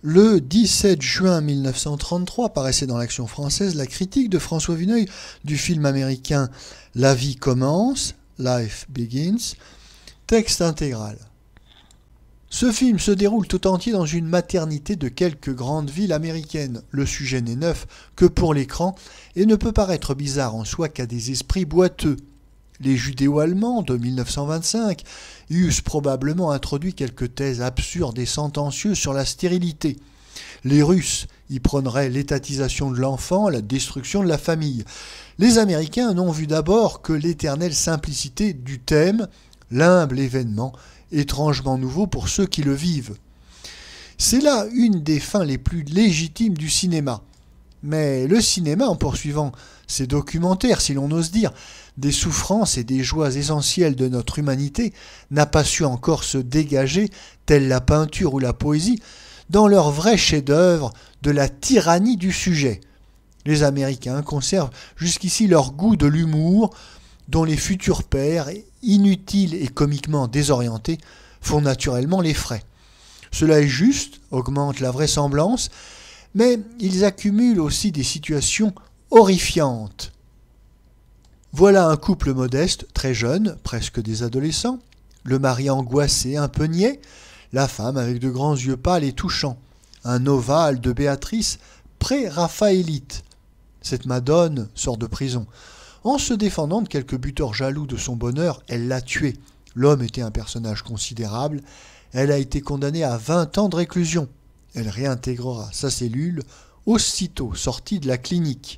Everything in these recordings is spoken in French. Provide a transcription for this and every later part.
Le 17 juin 1933 paraissait dans l'Action française la critique de François Vuneuil du film américain La vie commence, Life Begins, texte intégral. Ce film se déroule tout entier dans une maternité de quelques grandes villes américaines. Le sujet n'est neuf que pour l'écran et ne peut paraître bizarre en soi qu'à des esprits boiteux. Les judéo-allemands de 1925 y eussent probablement introduit quelques thèses absurdes et sentencieuses sur la stérilité. Les Russes y prôneraient l'étatisation de l'enfant, la destruction de la famille. Les Américains n'ont vu d'abord que l'éternelle simplicité du thème, l'humble événement, étrangement nouveau pour ceux qui le vivent. C'est là une des fins les plus légitimes du cinéma. Mais le cinéma, en poursuivant ses documentaires, si l'on ose dire, des souffrances et des joies essentielles de notre humanité, n'a pas su encore se dégager, telle la peinture ou la poésie, dans leur vrai chef-d'œuvre de la tyrannie du sujet. Les Américains conservent jusqu'ici leur goût de l'humour, dont les futurs pères, inutiles et comiquement désorientés, font naturellement les frais. Cela est juste, augmente la vraisemblance, mais ils accumulent aussi des situations horrifiantes. Voilà un couple modeste, très jeune, presque des adolescents, le mari angoissé, un peu niais, la femme avec de grands yeux pâles et touchants, un ovale de Béatrice pré-raphaélite. Cette Madone sort de prison. En se défendant de quelques buteurs jaloux de son bonheur, elle l'a tué. L'homme était un personnage considérable, elle a été condamnée à 20 ans de réclusion. Elle réintégrera sa cellule aussitôt sortie de la clinique.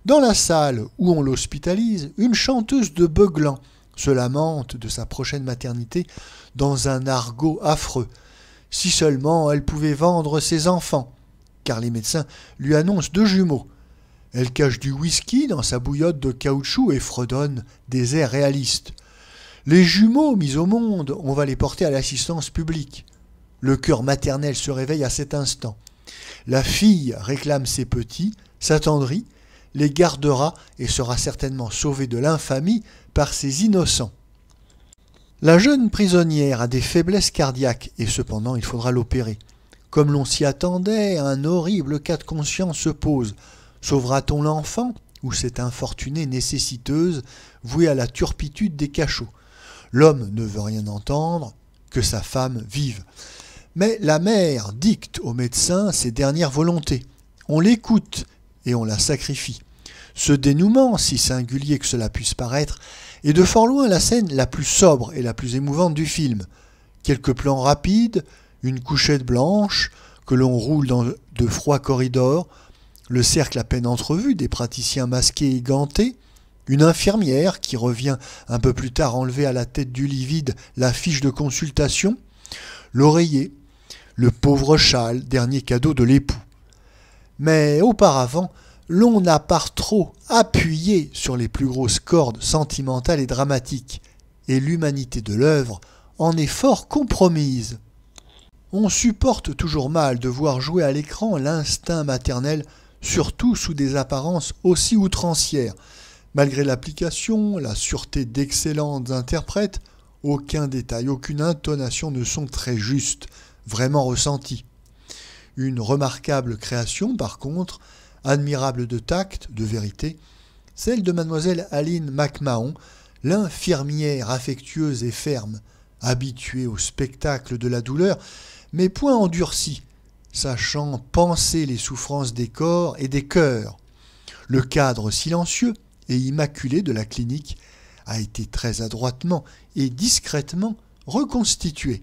Dans la salle où on l'hospitalise, une chanteuse de Beuglan se lamente de sa prochaine maternité dans un argot affreux. Si seulement elle pouvait vendre ses enfants, car les médecins lui annoncent 2 jumeaux. Elle cache du whisky dans sa bouillotte de caoutchouc et fredonne des airs réalistes. Les jumeaux mis au monde, on va les porter à l'assistance publique. Le cœur maternel se réveille à cet instant. La fille réclame ses petits, s'attendrit, les gardera et sera certainement sauvée de l'infamie par ses innocents. La jeune prisonnière a des faiblesses cardiaques et cependant il faudra l'opérer. Comme l'on s'y attendait, un horrible cas de conscience se pose. Sauvera-t-on l'enfant ou cette infortunée nécessiteuse vouée à la turpitude des cachots? L'homme ne veut rien entendre, que sa femme vive. Mais la mère dicte au médecin ses dernières volontés. On l'écoute et on la sacrifie. Ce dénouement, si singulier que cela puisse paraître, est de fort loin la scène la plus sobre et la plus émouvante du film. Quelques plans rapides, une couchette blanche que l'on roule dans de froids corridors, le cercle à peine entrevu des praticiens masqués et gantés, une infirmière qui revient un peu plus tard enlever à la tête du lit vide la fiche de consultation, l'oreiller, le pauvre châle, dernier cadeau de l'époux. Mais auparavant, l'on n'a par trop appuyé sur les plus grosses cordes sentimentales et dramatiques, et l'humanité de l'œuvre en est fort compromise. On supporte toujours mal de voir jouer à l'écran l'instinct maternel, surtout sous des apparences aussi outrancières. Malgré l'application, la sûreté d'excellentes interprètes, aucun détail, aucune intonation ne sont très justes, vraiment ressentis. Une remarquable création, par contre, admirable de tact, de vérité, celle de mademoiselle Aline McMahon, l'infirmière affectueuse et ferme, habituée au spectacle de la douleur, mais point endurcie, sachant panser les souffrances des corps et des cœurs. Le cadre silencieux et immaculé de la clinique a été très adroitement et discrètement reconstitué.